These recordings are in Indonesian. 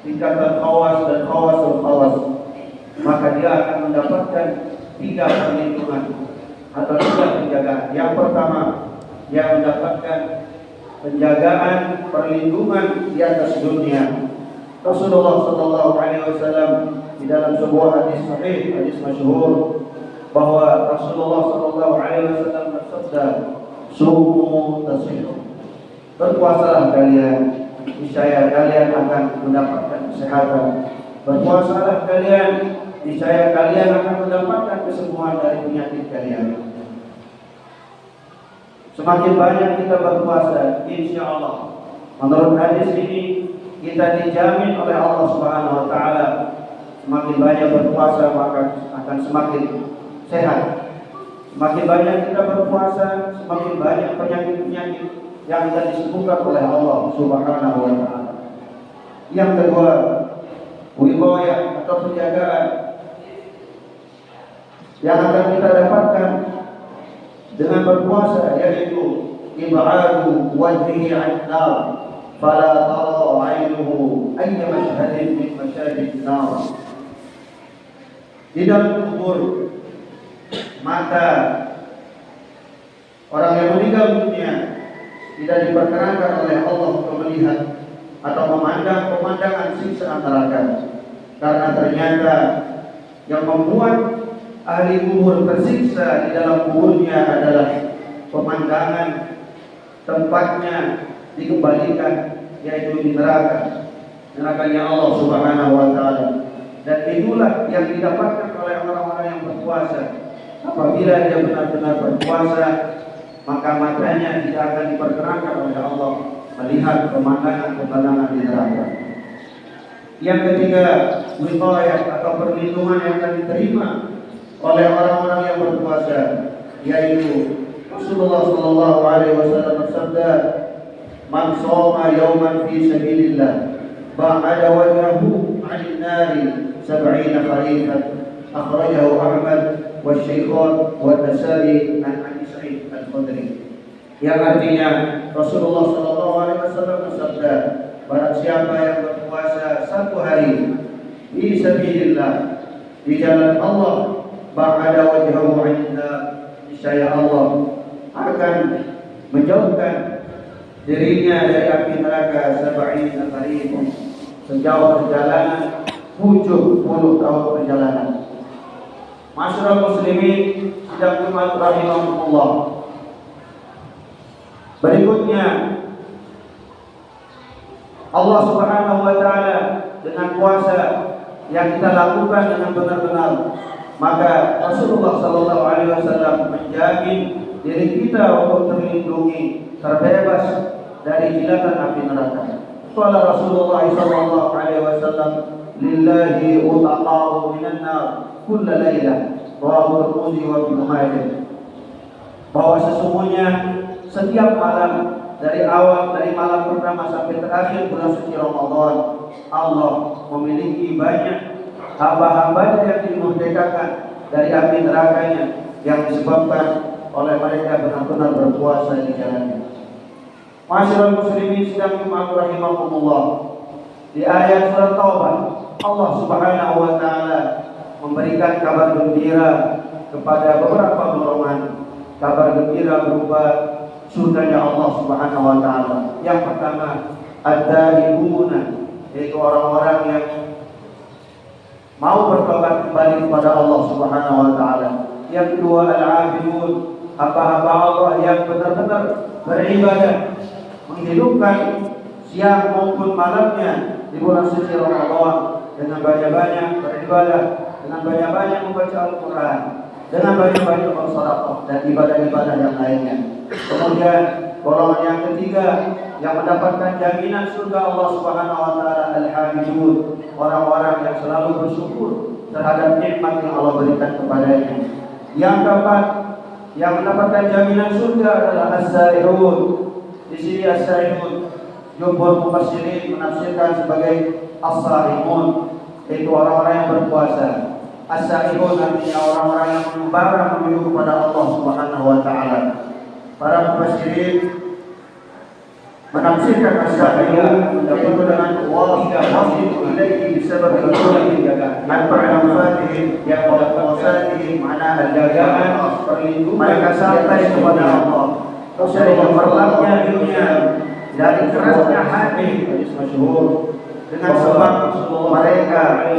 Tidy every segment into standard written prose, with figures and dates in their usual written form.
tingkatan khawas dan khawasul khawas, maka dia akan mendapatkan 3 perlindungan atau 3 penjagaan. Yang pertama, dia mendapatkan penjagaan perlindungan di atas dunia. Rasulullah sallallahu alaihi wasallam di dalam sebuah hadis sahih, hadis masyhur, bahwa Rasulullah sallallahu alaihi wasallam bersabda, "Sumu tasihu." Berpuasalah kalian, niscaya kalian akan mendapatkan kesehatan. Berpuasalah kalian, niscaya kalian akan mendapatkan kesembuhan dari penyakit kalian. Semakin banyak kita berpuasa, insya Allah, menurut hadis ini kita dijamin oleh Allah Subhanahu wa taala, semakin banyak berpuasa maka akan semakin sehat. Semakin banyak kita berpuasa, semakin banyak penyakit-penyakit yang akan disembuhkan oleh Allah Subhanahu wa taala. Yang kedua, wiqayah atau penjagaan yang akan kita dapatkan dengan berpuasa, yaitu ib'adu wajhihi 'an nar fala tara 'ainuhu ayya mashhadin min masyahid nar. Di dalam kubur, mata orang yang meninggal dunia tidak diperkenankan oleh Allah untuk melihat atau memandang pemandangan siksa neraka, karena ternyata yang membuat ahli kubur tersiksa di dalam kuburnya adalah pemandangan tempatnya dikembalikan, yaitu di neraka, nerakanya Allah Subhanahu wa taala. Dan itulah yang didapatkan oleh orang-orang yang berpuasa. Apabila dia benar-benar berpuasa, maka matanya tidak akan diperkenankan oleh Allah melihat pemandangan-pemandangan di neraka. Yang ketiga, wiqayah atau perlindungan yang akan diterima oleh orang-orang yang berpuasa, yaitu Rasulullah sallallahu alaihi wasallam bersabda, "Man shoma yawman fi sabilillah ba'ada wajhahu 'anil nari 70 kharifan." Akhrajahu Ahmad wa Syaikhan wa Nasa'i an Abi Sa'id Al-Khudri. Yang artinya Rasulullah sallallahu alaihi wasallam bersabda, barang siapa yang berpuasa 1 hari fi sabilillah, di jalan Allah, ba'ada wajhahu 'anil nar, niscaya Allah akan menjauhkan dirinya dari api neraka 70 kharifan, sejauh perjalanan 70 tahun perjalanan. Masyarakat muslimin sedang rahimahumullah. Berikutnya, Allah Subhanahu wa taala dengan puasa yang kita lakukan dengan benar-benar, maka Rasulullah sallallahu alaihi wasallam menjamin diri kita untuk terlindungi, terbebas dari jilatan api neraka. Qala Rasulullah sallallahu alaihi wasallam, "Lillahi utaqa'u minan nar kulla lailah." Rawahu Tirmidzi wa Ibnu Majah. Bahwa sesungguhnya setiap malam, dari malam pertama sampai terakhir bulan suci Ramadan, Allah memiliki banyak hamba-hambanya yang dimerdekakan dari api nerakanya, yang disebabkan oleh mereka benar-benar berpuasa di jalannya. Masyarakat muslimin sedang rahimahumullah. Di ayat surat Taubah, Allah Subhanahu wa taala memberikan kabar gembira kepada beberapa golongan. Kabar gembira berupa surganya Allah Subhanahu wa taala. Yang pertama, ad-daibuna, yaitu orang-orang yang mau bertobat kembali kepada Allah Subhanahu wa taala. Yang kedua, al-abidun, hamba-hamba Allah yang benar-benar beribadah, menghidupkan siang maupun malamnya di bulan suci Ramadan dengan banyak-banyak beribadah, dengan banyak-banyak membaca Al-Quran, dengan banyak-banyak bersedekah dan ibadah-ibadah yang lainnya. Kemudian golongan yang ketiga yang mendapatkan jaminan surga Allah Subhanahu wa taala, al-hamidun, orang-orang yang selalu bersyukur terhadap nikmat yang Allah berikan kepadanya. Yang keempat yang mendapatkan jaminan surga adalah as-saihun. Di sini as-saihun jumhur mufassirin menafsirkan sebagai as-saimun, yaitu orang-orang yang berpuasa. As-saihun artinya orang-orang yang membara menuju kepada Allah Subhanahu wa taala. Para mufassirin menafsirkan as-sa'iyah yaitu dengan wasilu ilaihi bisabab al-qur'an al-fatihin yang berkuasatihim mana al-jagaan perlindungan mereka sampai kepada Allah dari gemerlapnya dunia dari kerasnya hati masyhur dengan sebab mereka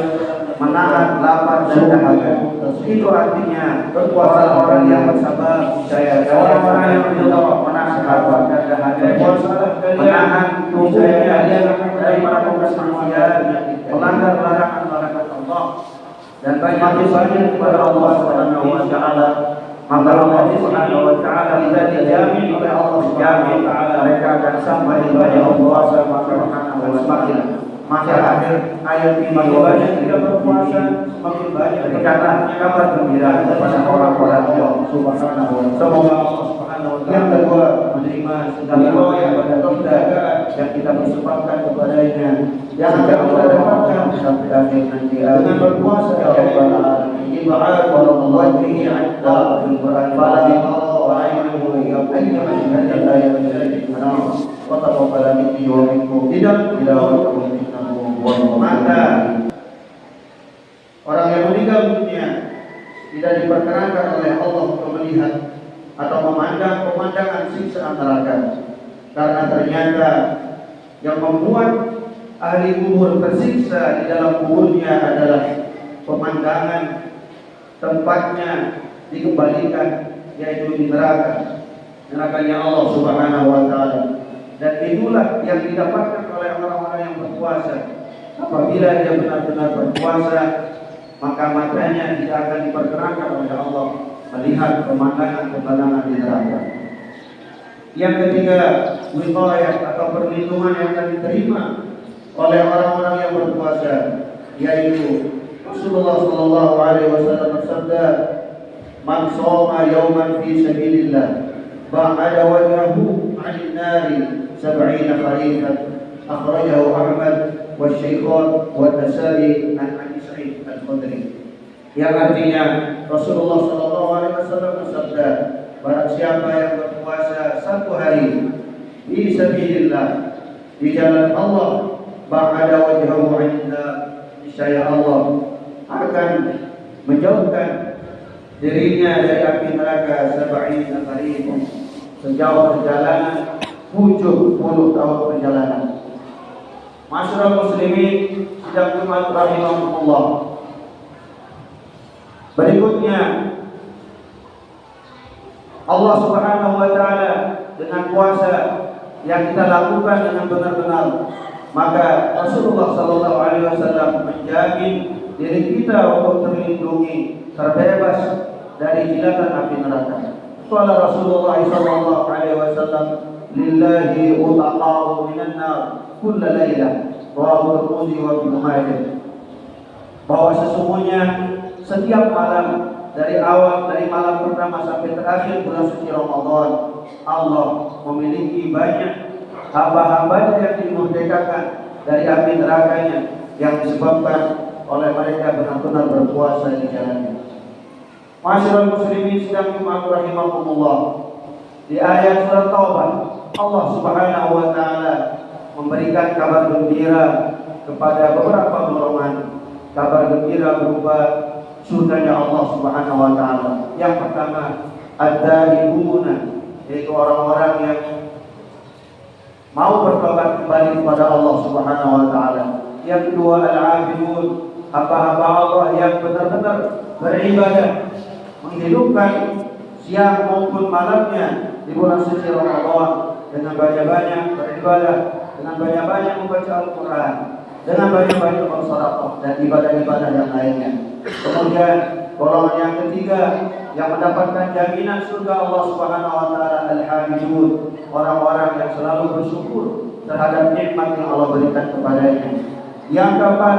menahan lapar dan dahaga. Itu artinya orang-orang yang bersabar, orang-orang yang menahan lapar dan dahaga, menahan tubuhnya dari melakukan kemaksiatan, melanggar larangan-larangan Allah dan banyak kepada Allah Subhanahu wa taala. Maka Allah Subhanahu wa taala tidak dijamin oleh Allah Subhanahu wa taala mereka akan sampai kepada Allah Subhanahu wa taala. Maka akhir ayat ini banyak tidak berpuasa, semakin banyak dikatakan kabar gembira kepada orang-orang Allah Subhanahu wa taala. Semoga Allah Subhanahu wa taala yang kedua menerima segala yang pada kita yang kita persembahkan kepadanya, yang akan kita dapatkan sampai akhir nanti dengan berpuasa ya Rabbal alamin. Ibarat wallahu bihi anna fil Quran fala wa aynuhu yaqulu min ayat wa taqabbal minni wa minkum ila maka orang yang meninggal dunia tidak diperkenankan oleh Allah untuk melihat atau memandang pemandangan siksa neraka, karena ternyata yang membuat ahli kubur tersiksa di dalam kuburnya adalah pemandangan tempatnya dikembalikan, yaitu di neraka, nerakanya Allah Subhanahu wa taala. Dan itulah yang didapatkan oleh orang-orang yang berpuasa. Apabila dia benar-benar berpuasa, maka matanya tidak akan diperkenankan oleh Allah melihat pemandangan-pemandangan di neraka. Yang ketiga, wiqayah atau perlindungan yang akan diterima oleh orang-orang yang berpuasa, yaitu Rasulullah sallallahu alaihi wasallam bersabda, "Man shoma yawman fi sabilillah, ba'ada wajhahu 'anil nari 70 kharifan." Akhrajahu Ahmad wa Syaikhan wa Nasa'i an Abi Sa'id Al-Khudri. Yang artinya Rasulullah sallallahu alaihi wasallam bersabda, barang siapa yang berpuasa satu hari fi sabilillah, di jalan Allah, ba'ada wajhahu 'inda, niscaya Allah akan menjauhkan dirinya dari api neraka 70 kharifan, sejauh perjalanan 70 tahun perjalanan. Masyarakat muslimin sidang Jumat rahimahumullah. Berikutnya Allah Subhanahu wa taala dengan puasa yang kita lakukan dengan benar-benar, maka Rasulullah sallallahu alaihi wasallam menjamin diri kita untuk terlindungi, terbebas dari jilatan api neraka. Qala Rasulullah sallallahu alaihi wasallam, lillahi utaqa'u minan nar kulla lailah, rawahu Tirmidzi wa Ibnu Majah. Bahwa sesungguhnya setiap malam, dari malam pertama sampai terakhir bulan suci Ramadan, Allah memiliki banyak hamba-hambanya yang dimerdekakan dari api nerakanya yang disebabkan oleh mereka benar-benar berpuasa di jalannya. Masyaallah muslimin sidang Jumat rahimahumullah. Di ayat surat Taubah, Allah Subhanahu wa taala memberikan kabar gembira kepada beberapa golongan. Kabar gembira berupa surganya Allah Subhanahu wa taala. Yang pertama, ad-daibuna, yaitu orang-orang yang mau bertobat kembali kepada Allah Subhanahu wa taala. Yang kedua, al-abidun, hamba-hamba Allah yang benar-benar beribadah, menghidupkan siang maupun malamnya di bulan suci Ramadan dengan banyak-banyak beribadah, dengan banyak-banyak membaca Al-Quran, dengan banyak-banyak bersedekah dan ibadah-ibadah yang lainnya. Kemudian golongan yang ketiga yang mendapatkan jaminan surga Allah Subhanahu wa taala, al-hamidun, orang-orang yang selalu bersyukur terhadap nikmat yang Allah berikan kepadanya. Yang keempat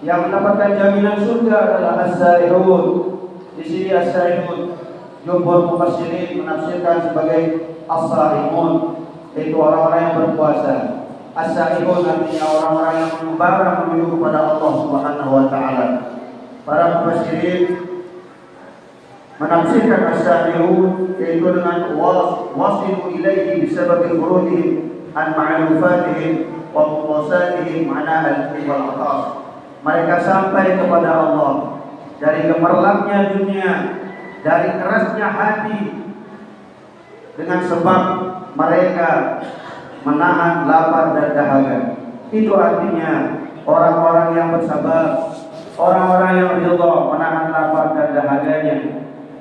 yang mendapatkan jaminan surga adalah as-saihun. Di sini as-saihun jumhur mufassirin menafsirkan sebagai as-saimun, yaitu orang-orang yang berpuasa. As-saihun artinya orang-orang yang membara menuju kepada Allah Subhanahu wa taala. Para mufassirin menafsirkan as-saihun yaitu dengan wasilu ilaihi bisababi khurujihim an ma'lufatihim wa muqasadihim ala al-ilm wal atas. Mereka sampai kepada Allah dari gemerlapnya dunia, dari kerasnya hati, dengan sebab mereka menahan lapar dan dahaga. Itu artinya orang-orang yang bersabar, orang-orang yang ridha menahan lapar dan dahaganya,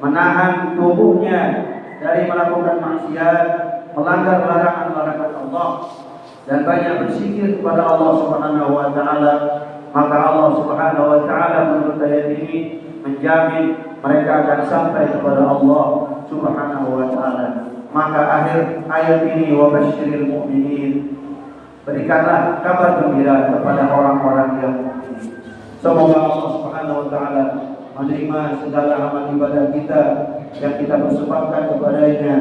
menahan tubuhnya dari melakukan maksiat, melanggar larangan-larangan Allah, dan banyak berzikir kepada Allah Subhanahu wa taala. Maka Allah Subhanahu wa taala menurut ayat ini menjamin mereka akan sampai kepada Allah Subhanahu wa taala. Maka akhir ayat ini, wa basyiril mu'minin, berikanlah kabar gembira kepada orang-orang yang mukmin. Semoga Allah Subhanahu wa taala menerima segala amal ibadah kita yang kita persembahkan kepadanya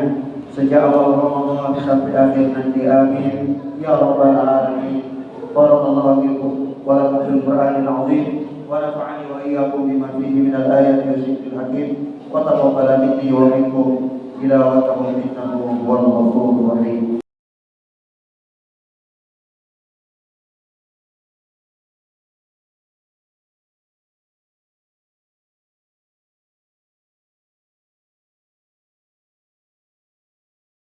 sejak awal Ramadan sampai akhir nanti. Amin ya rabbal alamin. Barakallahu fiikum wa lakum fil Qur'anil 'azim wa nafa'ani wa iyyakum bima fihi minal ayati wa dzikril hakim wa taqabbala minni wa minkum tilawatahu innahu huwal ghafurur rahim.